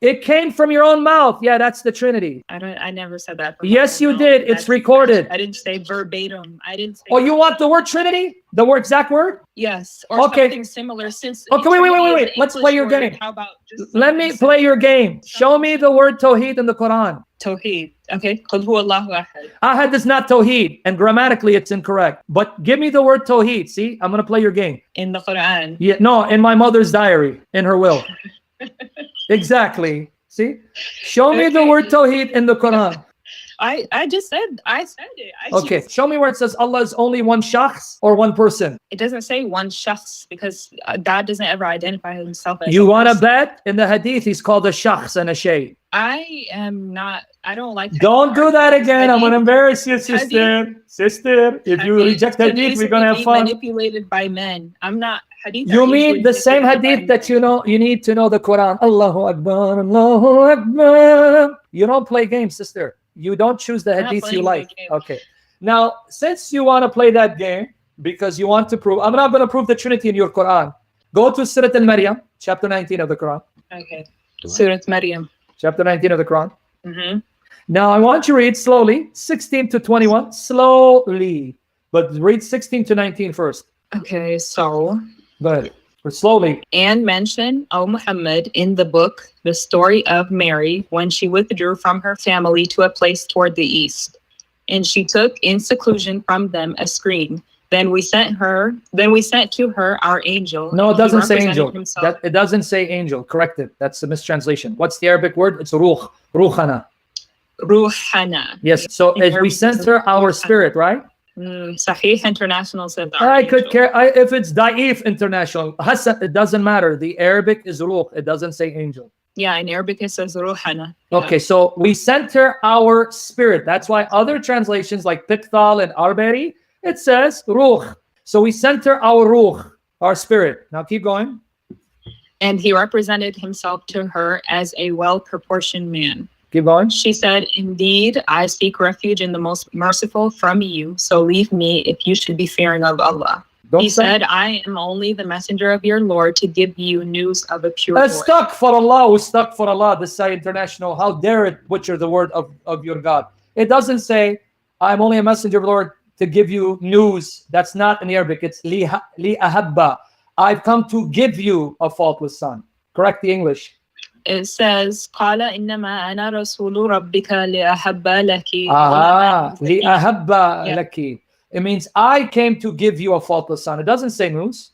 It came from your own mouth. Yeah, that's the Trinity. I never said that. Yes, you did. It's recorded. I didn't say verbatim. I didn't say. Oh, you want the word Trinity? The word, exact word? Yes, or something similar. Since okay, wait. Let's play your game. How about just let me play your game. Show me the word Tawheed in the Quran. Tawheed. Okay. Qul huwa Allahu ahad. Ahad is not Tawheed, and grammatically it's incorrect. But give me the word Tawheed. See, I'm gonna play your game. In the Quran. Yeah, no, in my mother's diary, in her will. Exactly. See, show me the word Tawheed in the Quran. I just said it. Okay, show me where it says Allah is only one shakhs or one person. It doesn't say one shakhs because God doesn't ever identify himself as. You want to bet? In the hadith, he's called a shakhs and a shay. I am not. I don't like. Don't do that again. I'm gonna embarrass you, sister. Sister, if you reject hadith, we're gonna have fun. Manipulated by men. I'm not. Hadith. You mean the same hadith that you know? You need to know the Quran. Allahu Akbar, Allahu Akbar. You don't play games, sister. You don't choose the hadith you like. Okay. Now, since you want to play that game because you want to prove, I'm not going to prove the Trinity in your Quran. Go to Surah Al-Maryam, chapter 19 of the Quran. Okay. Surah Maryam. Chapter 19 of the Quran. Now, I want you to read slowly, 16 to 21, slowly. But read 16 to 19 first. Okay, so. Go ahead. Slowly. And mention, O Muhammad, in the book, the story of Mary when she withdrew from her family to a place toward the east. And she took in seclusion from them a screen. Then we sent to her our angel. No, it doesn't say angel. It doesn't say angel. Correct it. That's a mistranslation. What's the Arabic word? It's ruh. Ruhana. Ruhana. Yes. So as we sent her our spirit, right? Sahih International said that. I could care if it's Da'if International. Hassan, it doesn't matter. The Arabic is ruh. It doesn't say angel. Yeah, in Arabic it says ruhana. Okay, so we sent her our spirit. That's why other translations like Piqthal and Arberi, it says ruh. So we sent her our ruh, our spirit. Now keep going. And he represented himself to her as a well-proportioned man. Keep going. She said, indeed, I seek refuge in the most merciful from you. So leave me if you should be fearing of Allah. He said, I am only the messenger of your Lord to give you news of a pure voice. Stuck for Allah. This is international. How dare it butcher the word of your God. It doesn't say, I'm only a messenger of the Lord to give you news. That's not in Arabic. It's li ahabba. I've come to give you a faultless son. Correct the English. It says, قال إنما أنا رسول ربك لأحب لك. لأحب لك. It means I came to give you a faultless son. It doesn't say news.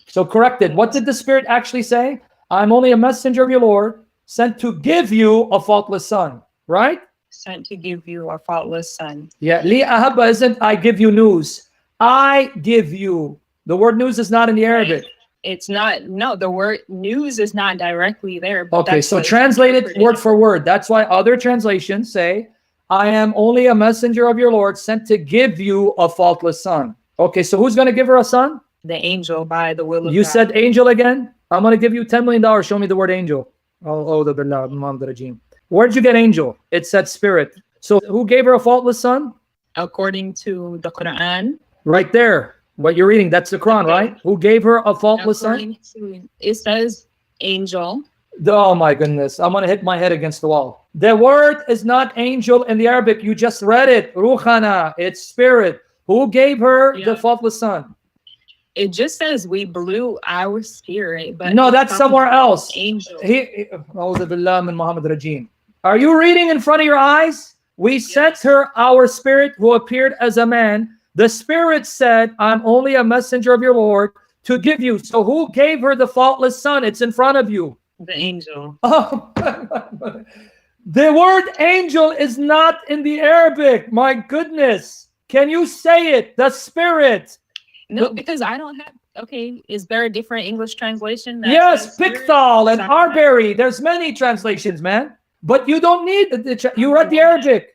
So corrected. What did the Spirit actually say? I'm only a messenger of your Lord, sent to give you a faultless son. Right? Sent to give you a faultless son. Yeah. Li ahabba isn't I give you news. I give you. The word news is not in the Arabic. It's not. No, the word news is not directly there. But okay, so translate it word for word. That's why other translations say, I am only a messenger of your Lord sent to give you a faultless son. Okay, so who's going to give her a son? The angel by the will of God. You said angel again? I'm going to give you $10 million. Show me the word angel. Where did you get angel? It said spirit. So who gave her a faultless son? According to the Quran. Right there. What you're reading, that's the Quran, right? Who gave her a faultless son? It says angel. Oh my goodness. I'm going to hit my head against the wall. The word is not angel in the Arabic. You just read it. Ruhana. It's spirit. Who gave her the faultless son? It just says we blew our spirit. But no, that's somewhere else. Angel. Are you reading in front of your eyes? We sent her our spirit who appeared as a man. The Spirit said, I'm only a messenger of your Lord to give you. So who gave her the faultless son? It's in front of you. The angel. Oh, the word angel is not in the Arabic. My goodness. Can you say it? The Spirit. No, because I don't have. Okay, is there a different English translation? Yes, Piqthal and Arberi. There's many translations, man. But you don't need you read the Arabic.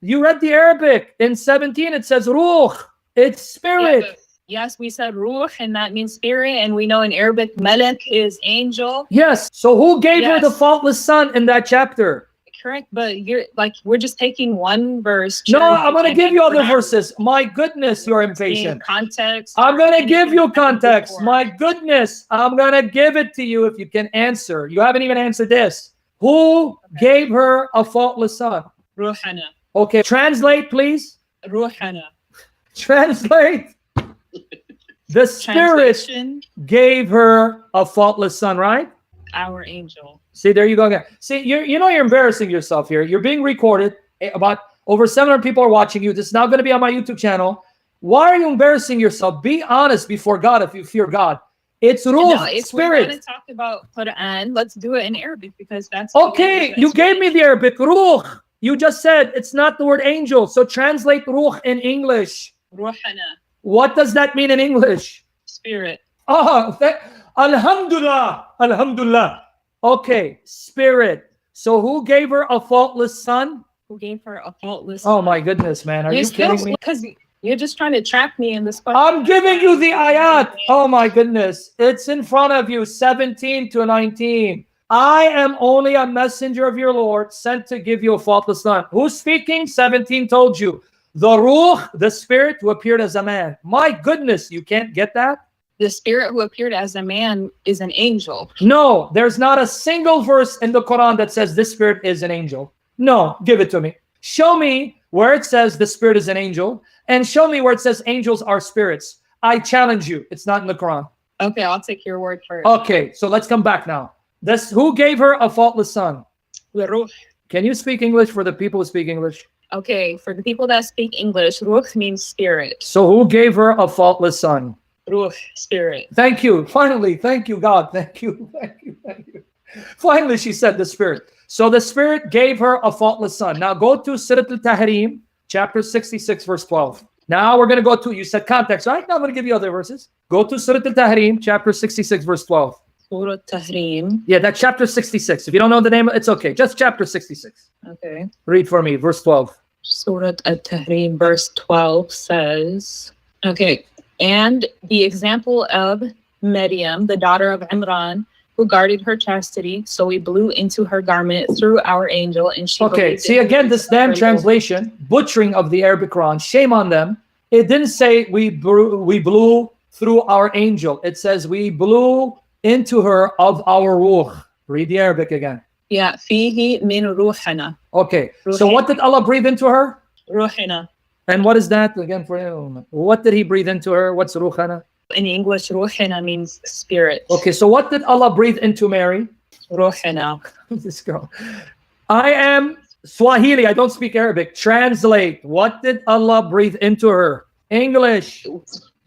You read the Arabic. In 17, it says ruh. It's spirit. Yeah, yes, we said ruh, and that means spirit. And we know in Arabic, malak is angel. Yes. So who gave her the faultless son in that chapter? correct, but you're like, we're just taking one verse. No, I'm going to and give you other we're not verses. My goodness, you're seeing impatient. context. I'm or going to give anything you like that context. before. My goodness, I'm going to give it to you if you can answer. You haven't even answered this. Who gave her a faultless son? Ruhana. Okay, translate, please. Ruhana. Translate. The Spirit Translation, gave her a faultless son, right? our angel. See, there you go again. See, you're embarrassing yourself here. You're being recorded. About over 700 people are watching you. This is now going to be on my YouTube channel. Why are you embarrassing yourself? Be honest before God if you fear God. It's ruh, No, if we're spirit. going to talk about Quran, let's do it in Arabic because that's Okay, you gave me the Arabic. Ruh. You just said it's not the word angel. So translate ruh in English. Ruhana. What does that mean in English? Spirit. Oh, Alhamdulillah. Alhamdulillah. Okay, spirit. So who gave her a faultless son? Who gave her a faultless Oh son. my goodness, man. Are you kidding me? Because you're just trying to trap me in this question. I'm giving you the ayat. Oh my goodness. It's in front of you, 17 to 19. I am only a messenger of your Lord, sent to give you a faultless son. Who's speaking? 17 told you. The ruh, the spirit who appeared as a man. My goodness, you can't get that? The spirit who appeared as a man is an angel. No, there's not a single verse in the Quran that says this spirit is an angel. No, give it to me. Show me where it says the spirit is an angel, and show me where it says angels are spirits. I challenge you. It's not in the Quran. Okay, I'll take your word for it. Okay, so let's come back now. Who gave her a faultless son? The ruh. Can you speak English for the people who speak English? Okay, for the people that speak English, ruh means spirit. So who gave her a faultless son? Ruh, spirit. Thank you. Finally, thank you, God. Thank you. Thank you. Thank you. Finally, she said the spirit. So the spirit gave her a faultless son. Now go to Surah Al-Tahrim, chapter 66, verse 12. Now we're going to go to, you said context, right? Now I'm going to give you other verses. Go to Surah Al-Tahrim, chapter 66, verse 12. Surah Tahrim. Yeah, that's chapter 66. If you don't know the name, it's okay. Just chapter 66. Okay. Read for me, verse 12. Surah At-Tahrim, verse 12 says, okay, and the example of Maryam, the daughter of Imran, who guarded her chastity, so we blew into her garment through our angel, and she Okay, see again this damn translation, butchering of the Arabic Quran. Shame on them. It didn't say we blew through our angel. It says we blew into her of our ruh. Read the Arabic again. Yeah, fihi min ruhana. Okay, so what did Allah breathe into her? Ruhana. And what is that again for you? What did He breathe into her? What's ruhana? In English, ruhana means spirit. Okay, so what did Allah breathe into Mary? Ruhana. This girl. I am Swahili. I don't speak Arabic. Translate. What did Allah breathe into her? English.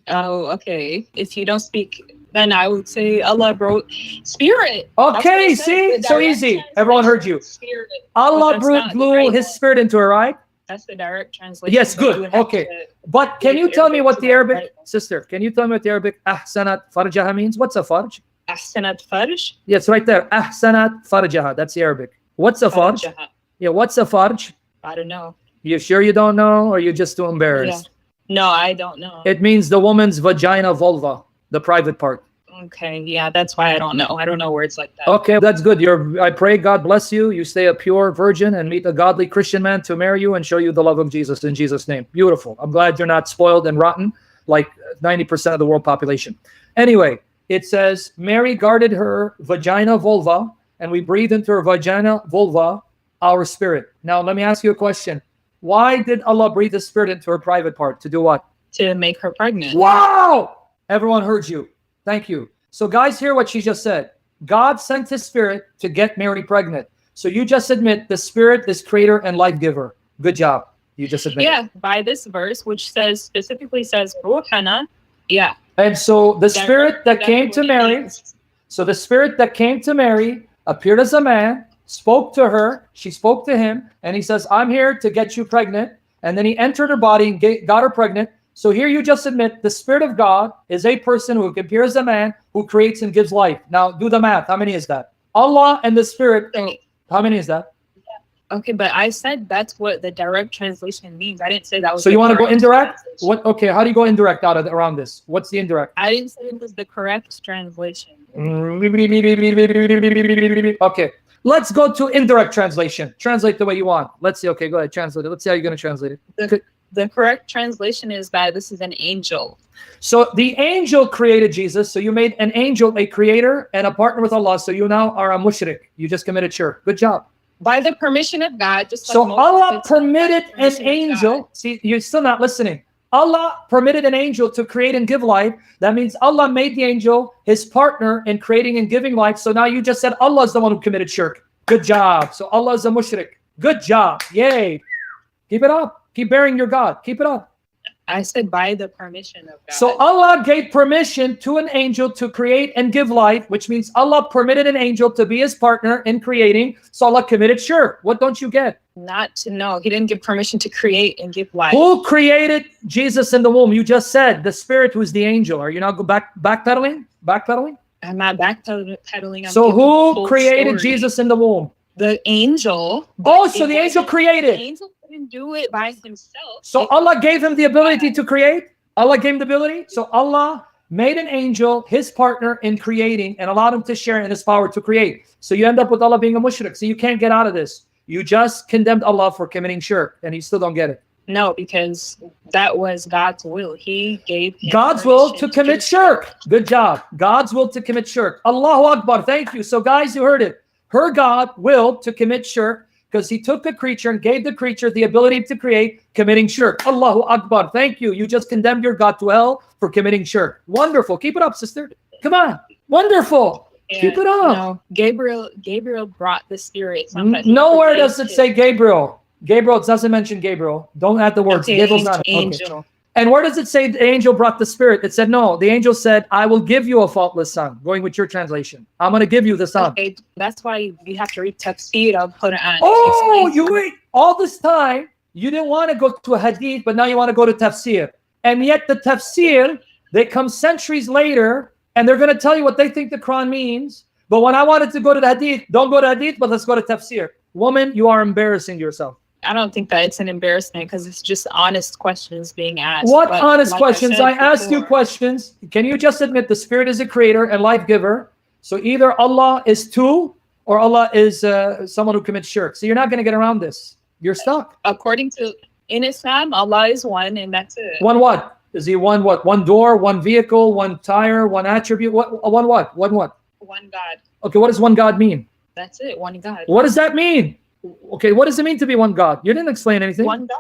Oh, okay. If you don't speak, then I would say Allah wrote spirit. Okay, see? So easy. Everyone heard you. Spirit. Allah blew His spirit into her, right? That's the direct translation. Yes, good. Okay. But can you tell me what the Arabic, sister, can you tell me what the Arabic ahsanat farjaha means? What's a farj? Ahsanat farj? Yes, right there. Ahsanat farjaha. That's the Arabic. What's a farj? Yeah, what's a farj? I don't know. You sure you don't know, or you're just too embarrassed? Yeah. No, I don't know. It means the woman's vagina vulva, the private part. Okay, yeah, that's why I don't know. I don't know words like that. Okay, that's good. I pray God bless you. You stay a pure virgin and meet a godly Christian man to marry you and show you the love of Jesus in Jesus' name. Beautiful. I'm glad you're not spoiled and rotten like 90% of the world population. Anyway, it says Mary guarded her vagina vulva, and we breathe into her vagina vulva our spirit. Now, let me ask you a question. Why did Allah breathe the spirit into her private part? To do what? To make her pregnant. Wow! Everyone heard you. Thank you. So guys, hear what she just said. God sent His spirit to get Mary pregnant. So you just admit the spirit is creator and life giver. Good job. You just admit. Yeah, by this verse, which specifically says ruhana. Yeah. And so the spirit that came to Mary, so the spirit that came to Mary appeared as a man, spoke to her, she spoke to him, and he says, I'm here to get you pregnant. And then he entered her body and got her pregnant. So here you just admit the Spirit of God is a person who appears as a man who creates and gives life. Now do the math. How many is that? Allah and the Spirit. How many is that? Yeah. Okay, but I said that's what the direct translation means. I didn't say that was. So you want to go indirect? What? Okay, how do you go indirect around this? What's the indirect? I didn't say it was the correct translation. Okay. Let's go to indirect translation. Translate the way you want. Let's see. Okay, go ahead. Translate it. Let's see how you're going to translate it. The correct translation is that this is an angel. So the angel created Jesus. So you made an angel a creator and a partner with Allah. So you now are a mushrik. You just committed shirk. Good job. By the permission of God. Just like So Moses Allah did, permitted by the an permission of angel. God. See, you're still not listening. Allah permitted an angel to create and give life. That means Allah made the angel his partner in creating and giving life. So now you just said Allah is the one who committed shirk. Good job. So Allah is a mushrik. Good job. Yay. Keep it up. Keep bearing your God. Keep it up. I said by the permission of God. So Allah gave permission to an angel to create and give life, which means Allah permitted an angel to be his partner in creating. So Allah committed shirk. What don't you get? Not to know. He didn't give permission to create and give life. Who created Jesus in the womb? You just said the spirit was the angel. Are you now backpedaling? Backpedaling? I'm not backpedaling. I'm So giving the who full created story. Jesus in the womb? The angel. Oh, but so it the angel wasn't- created. The angel couldn't do it by himself. So Allah gave him the ability to create. Allah gave him the ability. So Allah made an angel his partner in creating and allowed him to share in his power to create. So you end up with Allah being a mushrik. So you can't get out of this. You just condemned Allah for committing shirk and you still don't get it. No, because that was God's will. He gave him God's will to permission commit shirk. Good job. God's will to commit shirk. Allahu Akbar. Thank you. So guys, you heard it. Her God willed to commit shirk because he took a creature and gave the creature the ability to create, committing shirk. Allahu Akbar. Thank you. You just condemned your God to hell for committing shirk. Wonderful. Keep it up, sister. Come on. Wonderful. Keep it up. No, Gabriel brought the spirit. It's not that he Nowhere does it created say Gabriel. Gabriel, it doesn't mention Gabriel. Don't add the words. Okay, Gabriel's not. Okay. angel. And where does it say the angel brought the spirit? It said no. The angel said, I will give you a faultless son. Going with your translation. I'm going to give you the son. Okay, that's why you have to read tafsir of Quran. Oh, you wait. All this time, you didn't want to go to a hadith, but now you want to go to tafsir. And yet the tafsir, they come centuries later, and they're going to tell you what they think the Quran means. But when I wanted to go to the hadith, don't go to hadith, but let's go to tafsir. Woman, you are embarrassing yourself. I don't think that it's an embarrassment because it's just honest questions being asked. What But honest like questions? said I asked you before, questions. Can you just admit the spirit is a creator and life giver? So either Allah is two or Allah is someone who commits shirk. So you're not going to get around this. You're stuck. According to in Islam, Allah is one, and that's it. One what? Is he one what? One door, one vehicle, one tire, one attribute? What? One what? One what? One God. Okay, what does one God mean? That's it. One God. What does that mean? Okay, what does it mean to be one God? You didn't explain anything. One God.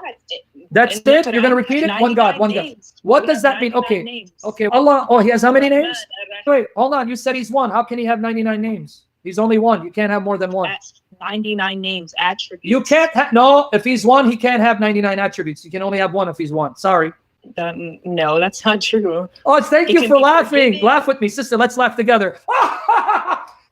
That's In the it? You're going to repeat it? One God, 99 one God. names. What We does have that mean? 99 Okay, names. okay. Allah, oh, he has how many Rahman, names? Ar-Rahim. Wait, hold on. You said he's one. How can he have 99 names? He's only one. You can't have more than one. 99 names, attributes. You can't have, no, if he's one, he can't have 99 attributes. You can only have one if he's one. Sorry. No, that's not true. Oh, thank He you can for be laughing. forgiving. Laugh with me, sister. Let's laugh together.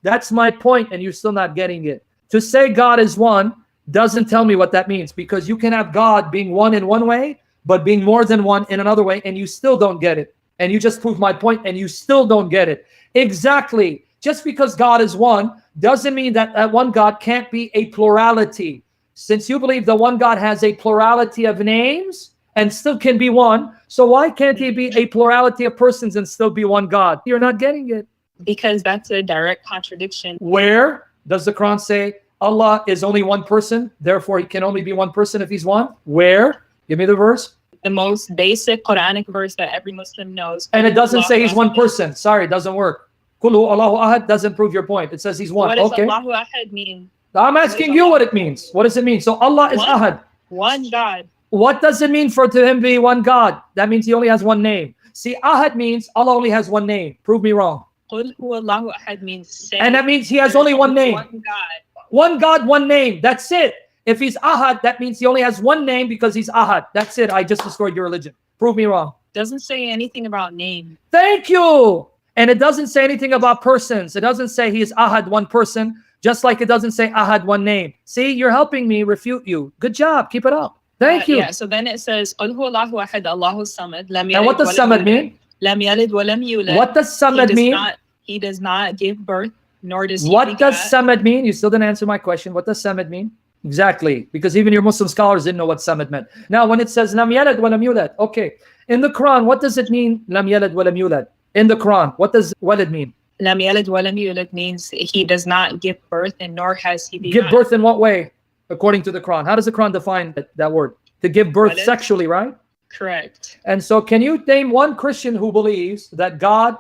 That's my point, and you're still not getting it. To say God is one doesn't tell me what that means, because you can have God being one in one way, but being more than one in another way, and you still don't get it. And you just proved my point, and you still don't get it. Exactly. Just because God is one doesn't mean that that one God can't be a plurality. Since you believe the one God has a plurality of names and still can be one, so why can't he be a plurality of persons and still be one God? You're not getting it. Because that's a direct contradiction. Where does the Quran say Allah is only one person, therefore he can only be one person if he's one? Where? Give me the verse. The most basic Quranic verse that every Muslim knows. And it doesn't say he's one person. Sorry, it doesn't work. Kulhu Allahu Ahad doesn't prove your point. It says he's one. What does Okay. Allahu Ahad mean? I'm asking you what it means. What does it mean? So Allah is One. Ahad. One God. What does it mean for to him be one God? That means he only has one name. See, Ahad means Allah only has one name. Prove me wrong. Qul huwa Allahu Ahad means say. And that means he has only one name. One God. One God, one name. That's it. If he's Ahad, that means he only has one name because he's Ahad. That's it. I just destroyed your religion. Prove me wrong. Doesn't say anything about name. Thank you. And it doesn't say anything about persons. It doesn't say he is Ahad, one person, just like it doesn't say Ahad, one name. See, you're helping me refute you. Good job. Keep it up. Thank you. Yeah, so then it says, Qul huwa Allahu Ahad, Allahu Samad. Lam And what yalid does wa lam Samad yulad. mean? Lam yalid wa lam yulad. What does Samad mean? He does not give birth, nor does he What does beget. Samad mean? You still didn't answer my question. What does Samad mean? Exactly. Because even your Muslim scholars didn't know what Samad meant. Now, when it says Lam yalad wa lam yulad, okay. In the Quran, what does it mean? Lam yalad wa lam yulad. In the Quran, what does walad mean? Lam yalid wa lam yulad means he does not give birth, and nor has he Give begotten. birth in what way? According to the Quran. How does the Quran define that word? To give birth Walad? sexually, right? Correct. And so can you name one Christian who believes that God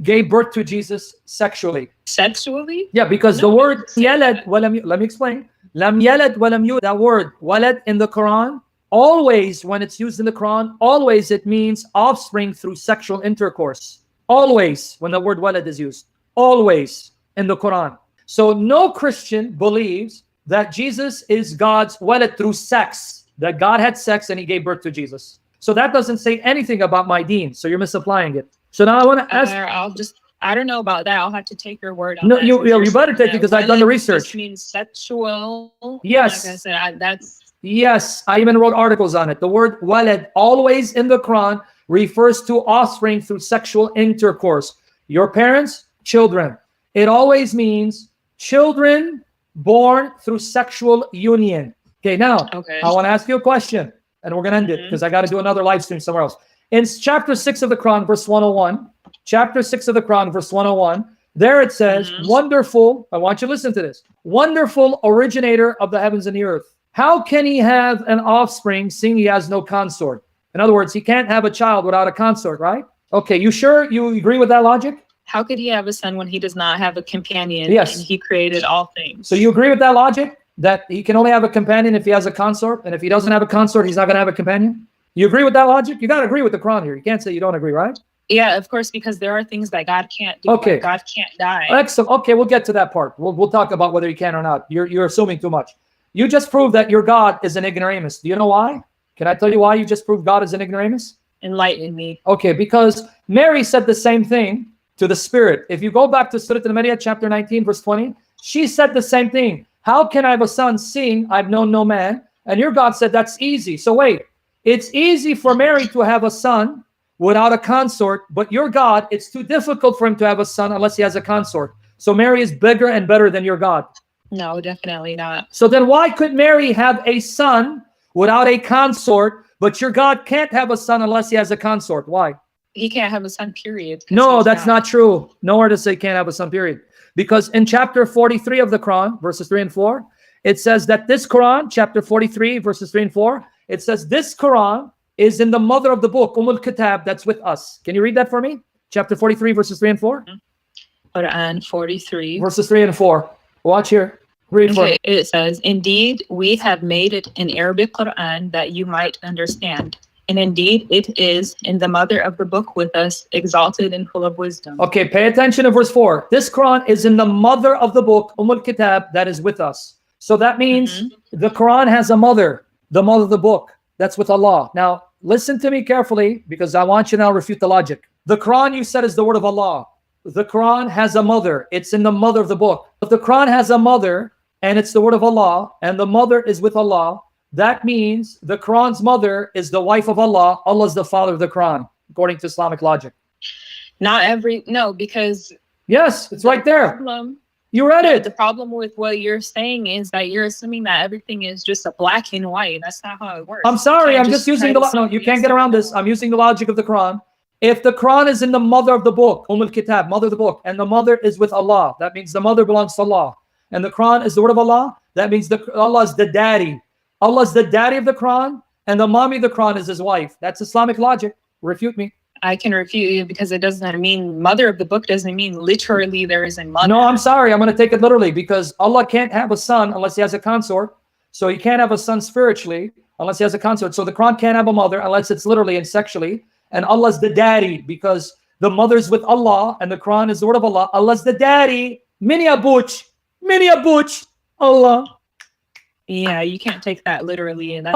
gave birth to Jesus sexually? Sexually? Yeah, because No, the word it doesn't say yalad that. walam let me explain. Lam yalad walam yulad. That word walad in the Quran, always when it's used in the Quran, always it means offspring through sexual intercourse. Always when the word walad is used. Always in the Quran. So no Christian believes that Jesus is God's walad through sex, that God had sex and he gave birth to Jesus. So that doesn't say anything about my deen. So you're misapplying it. So now I want to ask. I don't know about that. I'll have to take your word on No, that. you better take it because I've done the research. Just means sexual. Yes. Like I said, that's. Yes, I even wrote articles on it. The word walad always in the Quran refers to offspring through sexual intercourse. Your parents, children. It always means children born through sexual union. Okay, now Okay. I want to ask you a question, and we're going to end it because I got to do another live stream somewhere else. In chapter 6 of the Quran, verse 101, chapter 6 of the Quran, verse 101, there it says, wonderful, I want you to listen to this, wonderful originator of the heavens and the earth. How can he have an offspring seeing he has no consort? In other words, he can't have a child without a consort, right? Okay, you sure you agree with that logic? How could he have a son when he does not have a companion? Yes. And he created all things. So you agree with that logic? That he can only have a companion if he has a consort, and if he doesn't have a consort, he's not going to have a companion? You agree with that logic? You got to agree with the Quran here. You can't say you don't agree, right? Yeah, of course, because there are things that God can't do. Okay. Like God can't die. Excellent. Okay, we'll get to that part. We'll talk about whether he can or not. You're assuming too much. You just proved that your God is an ignoramus. Do you know why? Can I tell you why you just proved God is an ignoramus? Enlighten me. Okay, because Mary said the same thing to the Spirit. If you go back to Surah Al-Maryam, chapter 19, verse 20, she said the same thing. How can I have a son seeing I've known no man? And your God said that's easy. So wait, it's easy for Mary to have a son without a consort, but your God, it's too difficult for him to have a son unless he has a consort. So Mary is bigger and better than your God. No, definitely not. So then why could Mary have a son without a consort, but your God can't have a son unless he has a consort? Why? He can't have a son, period. No, that's not true. Nowhere to say can't have a son, period. Because in chapter 43 of the Quran, verses 3 and 4, it says that this Quran, chapter 43, verses 3 and 4, it says this Quran is in the mother of the book, Kitab, that's with us. Can you read that for me? Chapter 43, verses 3 and 4? Quran 43. Verses 3 and 4. Watch here. Read for me. It says, indeed, we have made it an Arabic Quran that you might understand. And indeed, it is in the mother of the book with us, exalted and full of wisdom. Okay, pay attention to verse 4. This Quran is in the mother of the book, Kitab, that is with us. So that means the Quran has a mother, the mother of the book. That's with Allah. Now, listen to me carefully because I want you now to refute the logic. The Quran you said is the word of Allah. The Quran has a mother. It's in the mother of the book. If the Quran has a mother and it's the word of Allah and the mother is with Allah, that means the Quran's mother is the wife of Allah. Allah is the father of the Quran, according to Islamic logic. Because yes, it's right there. You read it. The problem with what you're saying is that you're assuming that everything is just a black and white. That's not how it works. I'm sorry. I'm just using the no. You can't get around this. I'm using the logic of the Quran. If the Quran is in the mother of the book, Kitab, mother of the book, and the mother is with Allah, that means the mother belongs to Allah. And the Quran is the word of Allah, that means Allah is the daddy. Allah is the daddy of the Quran, and the mommy of the Quran is his wife. That's Islamic logic. Refute me. I can refute you because it doesn't mean mother of the book doesn't mean literally there is a mother. No, I'm sorry. I'm going to take it literally because Allah can't have a son unless he has a consort. So he can't have a son spiritually unless he has a consort. So the Quran can't have a mother unless it's literally and sexually. And Allah's the daddy because the mother's with Allah and the Quran is the word of Allah. Allah's the daddy. Mini abuch, Allah. Yeah, you can't take that literally. And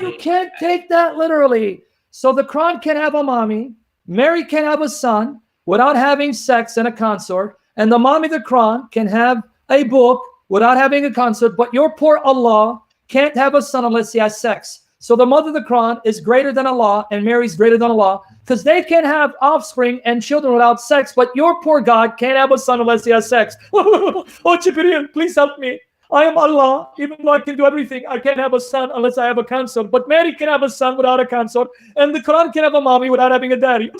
you can't take that literally. So the Quran can have a mommy. Mary can have a son without having sex and a consort. And the mommy of the Quran can have a book without having a consort. But your poor Allah can't have a son unless he has sex. So the mother of the Quran is greater than Allah and Mary's greater than Allah because they can have offspring and children without sex. But your poor God can't have a son unless he has sex. Oh, Jibreel, please help me. I am Allah, even though I can do everything. I can't have a son unless I have a consort. But Mary can have a son without a consort. And the Quran can have a mommy without having a daddy.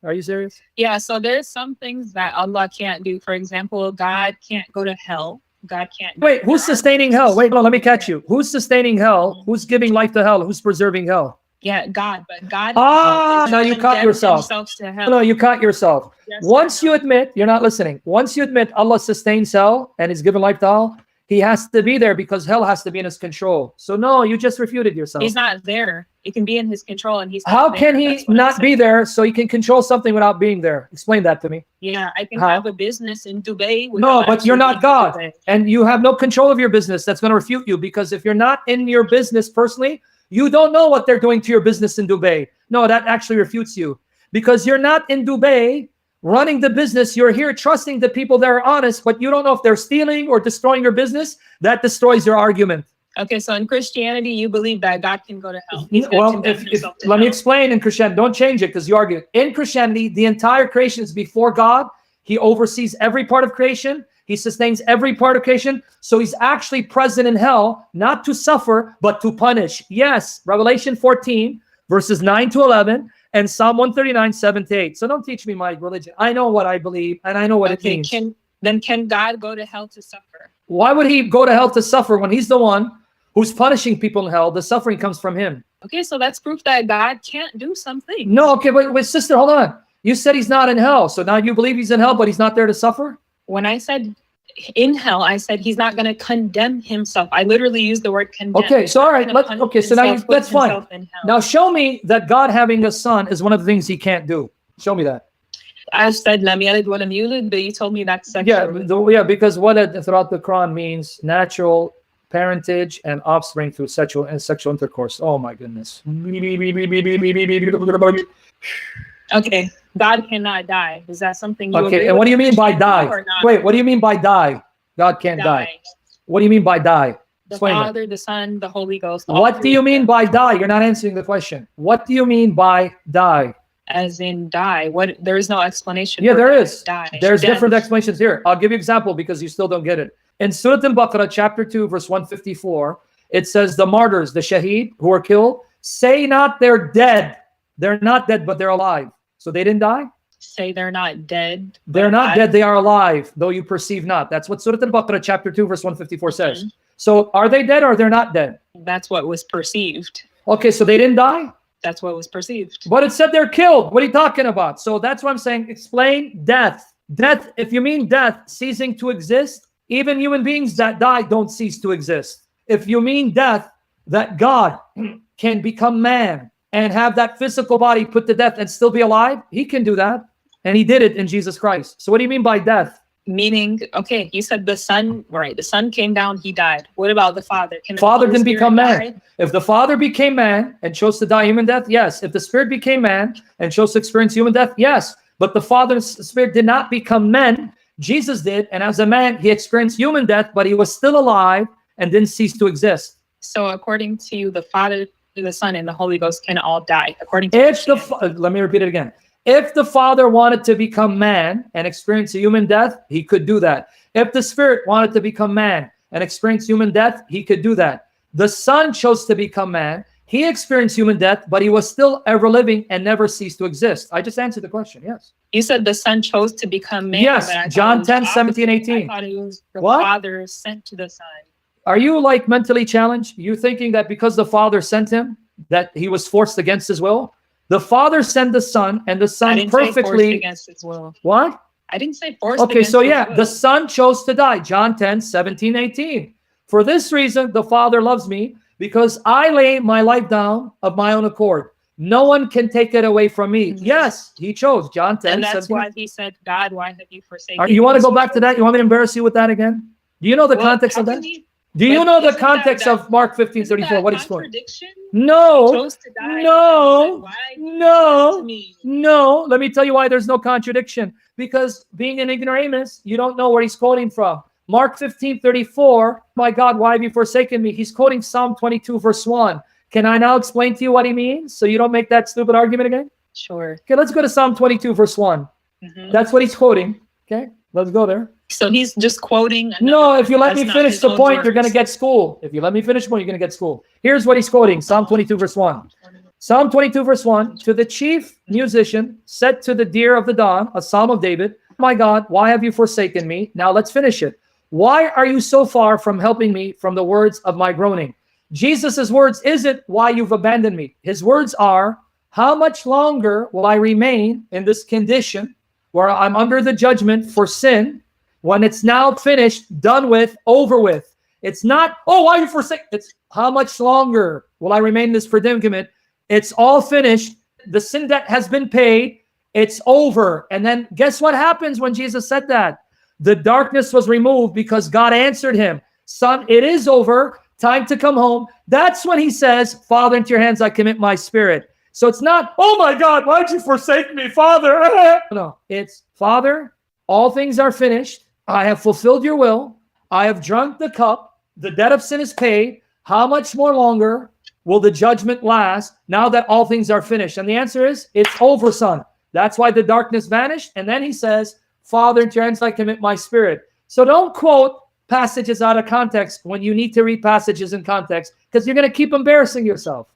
Are you serious? Yeah, so there's some things that Allah can't do. For example, God can't go to hell. God can't. Wait, who's sustaining hell? Wait, no, let me catch you. Who's sustaining hell? Who's giving life to hell? Who's preserving hell? Yeah, God, but God. Now you caught yourself. To hell. No, you caught yourself. Yes, Once you admit, you're not listening. Once you admit Allah sustains hell and is giving life to hell, he has to be there because hell has to be in his control. So no, you just refuted yourself. He's not there. It can be in his control, and he's. How can he not be there so he can control something without being there? Explain that to me. Yeah, I can have a business in Dubai. No, but you're not God, and you have no control of your business. That's going to refute you, because if you're not in your business personally, you don't know what they're doing to your business in Dubai. No, that actually refutes you, because you're not in Dubai running the business. You're here trusting the people that are honest, but you don't know if they're stealing or destroying your business. That destroys your argument. Okay, so in Christianity, you believe that God can go to hell. Well, let me explain. In Christianity, don't change it because you argue. In Christianity, the entire creation is before God. He oversees every part of creation. He sustains every part of creation. So he's actually present in hell, not to suffer, but to punish. Yes, Revelation 14, verses 9 to 11, and Psalm 139, 7 to 8. So don't teach me my religion. I know what I believe, and I know what it means. Can God go to hell to suffer? Why would he go to hell to suffer when he's the one who's punishing people in hell? The suffering comes from him. Okay, so that's proof that God can't do something. No, okay, wait, sister, hold on. You said he's not in hell, so now you believe he's in hell, but he's not there to suffer? When I said in hell, I said he's not going to condemn himself. I literally used the word condemn. Okay, so all right, so now that's fine. Now show me that God having a son is one of the things he can't do. Show me that. I said lam yalid wa lam yulad, but you told me that's sexual. Yeah, because walad throughout the Quran means natural parentage and offspring through sexual intercourse. Oh my goodness. Okay, God cannot die. Is that something you Okay, and what do you mean by die? Wait, what do you mean by die? God can't die. What do you mean by die? The Father, the Son, the Holy Ghost. What do you mean by die? You're not answering the question. What do you mean by die? As in die. What? There is no explanation. Yeah, there is. Die. There's different explanations here. I'll give you an example because you still don't get it. In Surah Al-Baqarah, chapter 2, verse 154, it says the martyrs, the shaheed, who are killed, say not they're dead. They're not dead, but they're alive. So they didn't die? Say they're not dead. They're not dead, they are alive, though you perceive not. That's what Surah Al-Baqarah, chapter 2, verse 154 says. So are they dead or they're not dead? That's what was perceived. Okay, so they didn't die? That's what was perceived. But it said they're killed. What are you talking about? So that's what I'm saying. Explain death. Death, if you mean death ceasing to exist, even human beings that die don't cease to exist. If you mean death, that God can become man and have that physical body put to death and still be alive, he can do that. And he did it in Jesus Christ. So what do you mean by death? Meaning, okay, you said the Son, right? The Son came down, he died. What about the Father? Can the Father didn't become man. If the Father became man and chose to die human death, yes. If the Spirit became man and chose to experience human death, yes. But the Father and the Spirit did not become men. Jesus did, and as a man, he experienced human death, but he was still alive and didn't cease to exist. So according to you, the Father, the Son, and the Holy Ghost can all die. According to let me repeat it again. If the Father wanted to become man and experience a human death, he could do that. If the Spirit wanted to become man and experience human death, he could do that. The Son chose to become man. He experienced human death, but he was still ever living and never ceased to exist. I just answered the question, yes. You said the Son chose to become man. Yes, John 10, 17, 18. I thought it was the Father sent to the Son. Are you like mentally challenged? You thinking that because the Father sent him, that he was forced against his will? The Father sent the Son, and the Son perfectly against his will. What? I didn't say forced. Okay, so yeah, the Son chose to die. John 10, 17, 18. For this reason, the Father loves me, because I lay my life down of my own accord. No one can take it away from me. Mm-hmm. Yes, he chose. John 10, and that's 17. why he said, God, why have you forsaken me? You want to go back to that? You want me to embarrass you with that again? Do you know the context of that? Do you know the context of Mark 15:34? What he's going? No, no. Let me tell you why there's no contradiction. Because being an ignoramus, you don't know where he's quoting from. Mark 15:34. My God, why have you forsaken me? He's quoting Psalm 22, verse 1. Can I now explain to you what he means, so you don't make that stupid argument again? Sure. Okay, let's go to Psalm 22, verse 1. Mm-hmm. That's what he's quoting. Okay, let's go there. So he's just quoting. No, if you let me finish the point, you're going to get school. If you let me finish the point, you're going to get school. Here's what he's quoting, Psalm 22, verse 1. Psalm 22 verse 1, to the chief musician said to the deer of the dawn, a psalm of David, my God, why have you forsaken me? Now let's finish it. Why are you so far from helping me from the words of my groaning? Jesus's words isn't why you've abandoned me. His words are, how much longer will I remain in this condition where I'm under the judgment for sin when it's now finished, done with, over with? It's not, oh, why are you forsaken? It's how much longer will I remain in this predicament? It's all finished. The sin debt has been paid. It's over. And then guess what happens when Jesus said that? The darkness was removed because God answered him. Son, it is over. Time to come home. That's when he says, Father, into your hands I commit my spirit. So it's not, oh my God, why'd you forsake me, Father? No, it's, Father, all things are finished. I have fulfilled your will. I have drunk the cup. The debt of sin is paid. How much more longer will the judgment last now that all things are finished? And the answer is, it's over, son. That's why the darkness vanished. And then he says, Father, into your hands I commit my spirit. So don't quote passages out of context when you need to read passages in context, because you're going to keep embarrassing yourself.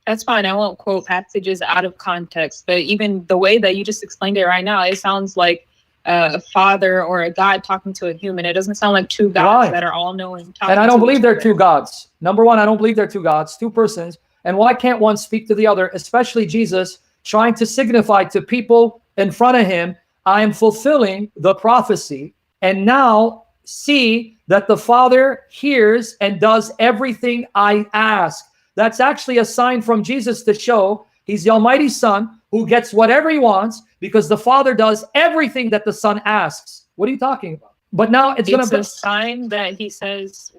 That's fine. I won't quote passages out of context, but even the way that you just explained it right now, it sounds like a father or a God talking to a human. It doesn't sound like two gods that are all knowing. And I don't believe they're two gods. Number one, I don't believe they're two gods, two persons. And why can't one speak to the other, especially Jesus trying to signify to people in front of him, I am fulfilling the prophecy, and now see that the Father hears and does everything I ask. That's actually a sign from Jesus to show he's the Almighty Son who gets whatever he wants because the Father does everything that the Son asks. What are you talking about? But now it's going to be a sign that he says,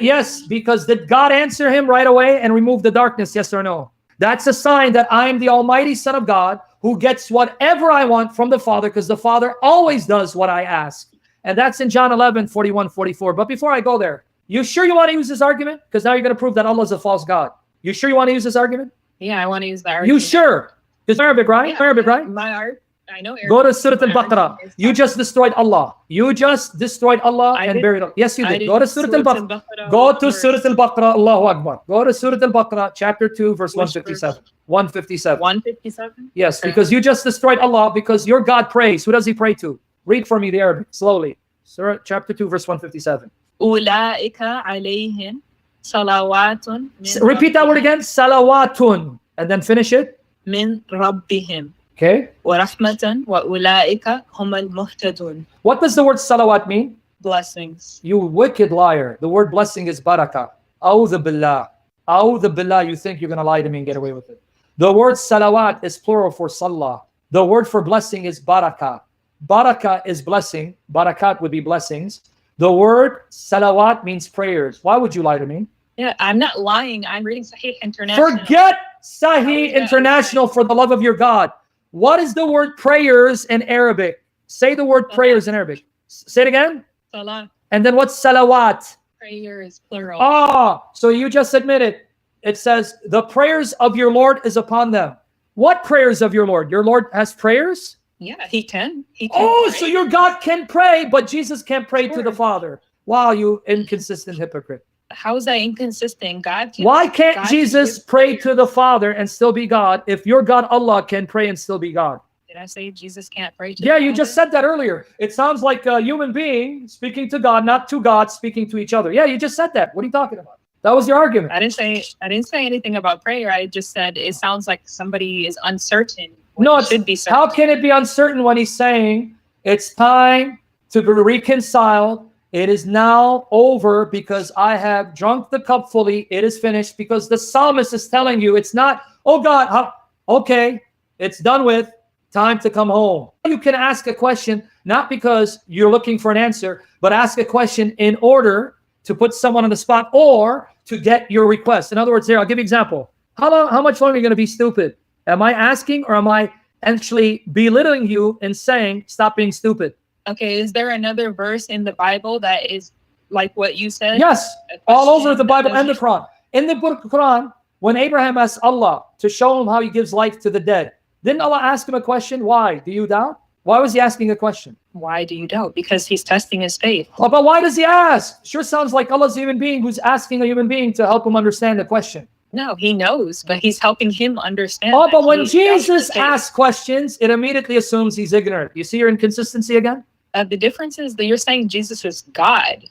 yes, because did God answer him right away and remove the darkness? Yes or no? That's a sign that I am the Almighty Son of God who gets whatever I want from the Father because the Father always does what I ask. And that's in John 11, 41, 44. But before I go there, you sure you want to use this argument? Because now you're going to prove that Allah is a false God. You sure you want to use this argument? Yeah, I want to use that argument. You sure? It's Arabic, right? Yeah, Arabic, right? My art. I know Arabic. Go to Surah Al-Baqarah. You just destroyed Allah. You just destroyed Allah and buried Allah. Yes, you did. Go to Surah Al-Baqarah. Go to Surah Al-Baqarah. Allahu Akbar. Go to Surah Al-Baqarah, chapter 2, verse 157. 157. 157? Yes, because you just destroyed Allah because your God prays. Who does he pray to? Read for me the Arabic, slowly. Surah chapter 2, verse 157. Ulaika alayhim salawatun. Repeat that word again. Salawatun. And then finish it. Min rabbihim. Okay. Wa rahmatan wa ulaika humal muhtadun. What does the word salawat mean? Blessings. You wicked liar. The word blessing is barakah. A'udhu billah. A'udhu billah. You think you're going to lie to me and get away with it. The word salawat is plural for salah. The word for blessing is barakah. Barakah is blessing. Barakat would be blessings. The word salawat means prayers. Why would you lie to me? Yeah, I'm not lying. I'm reading Sahih International. Forget Sahih International for the love of your God. What is the word prayers in Arabic? Say the word prayers in Arabic. Say it again. Salah. And then what's salawat? Prayer is plural. So you just admitted. It says the prayers of your Lord is upon them. What prayers of your Lord? Your Lord has prayers? Yeah, he can. He can pray. So your God can pray, but Jesus can't pray to the Father. Wow, you inconsistent hypocrite. How is that inconsistent? God can, why can't Jesus pray to the Father and still be God if your God Allah can pray and still be God? Did I say Jesus can't pray to you just said that earlier. It sounds like a human being speaking to God, not two gods speaking to each other. Yeah, you just said that. What are you talking about? That was your argument. I didn't say anything about prayer. I just said it sounds like somebody is uncertain. No, it should be certain. How can it be uncertain when he's saying it's time to be reconciled? It is now over because I have drunk the cup fully. It is finished because the psalmist is telling you it's not, oh God, okay, it's done with. Time to come home. You can ask a question, not because you're looking for an answer, but ask a question in order to put someone on the spot or to get your request. In other words, I'll give you an example. How much longer are you going to be stupid? Am I asking or am I actually belittling you and saying, stop being stupid? Okay, is there another verse in the Bible that is like what you said? Yes, all over the Bible and the Quran. In the book of Quran, when Abraham asked Allah to show him how he gives life to the dead, didn't Allah ask him a question? Why? Do you doubt? Why was he asking a question? Why do you doubt? Because he's testing his faith. Oh, but why does he ask? Sure sounds like Allah's a human being who's asking a human being to help him understand the question. No, he knows, but he's helping him understand. Oh, that but when he- Jesus Okay. asks questions, it immediately assumes he's ignorant. You see your inconsistency again? The difference is that you're saying Jesus is God.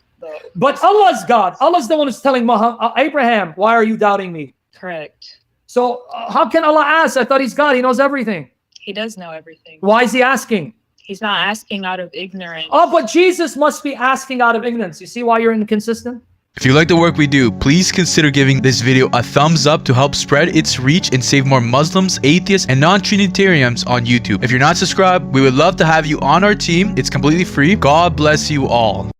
But Allah's God. Allah's the one who's telling Abraham, why are you doubting me? Correct. So how can Allah ask? I thought he's God. He knows everything. He does know everything. Why is he asking? He's not asking out of ignorance. Oh, but Jesus must be asking out of ignorance. You see why you're inconsistent? If you like the work we do, please consider giving this video a thumbs up to help spread its reach and save more Muslims, atheists, and non-Trinitarians on YouTube. If you're not subscribed, we would love to have you on our team. It's completely free. God bless you all.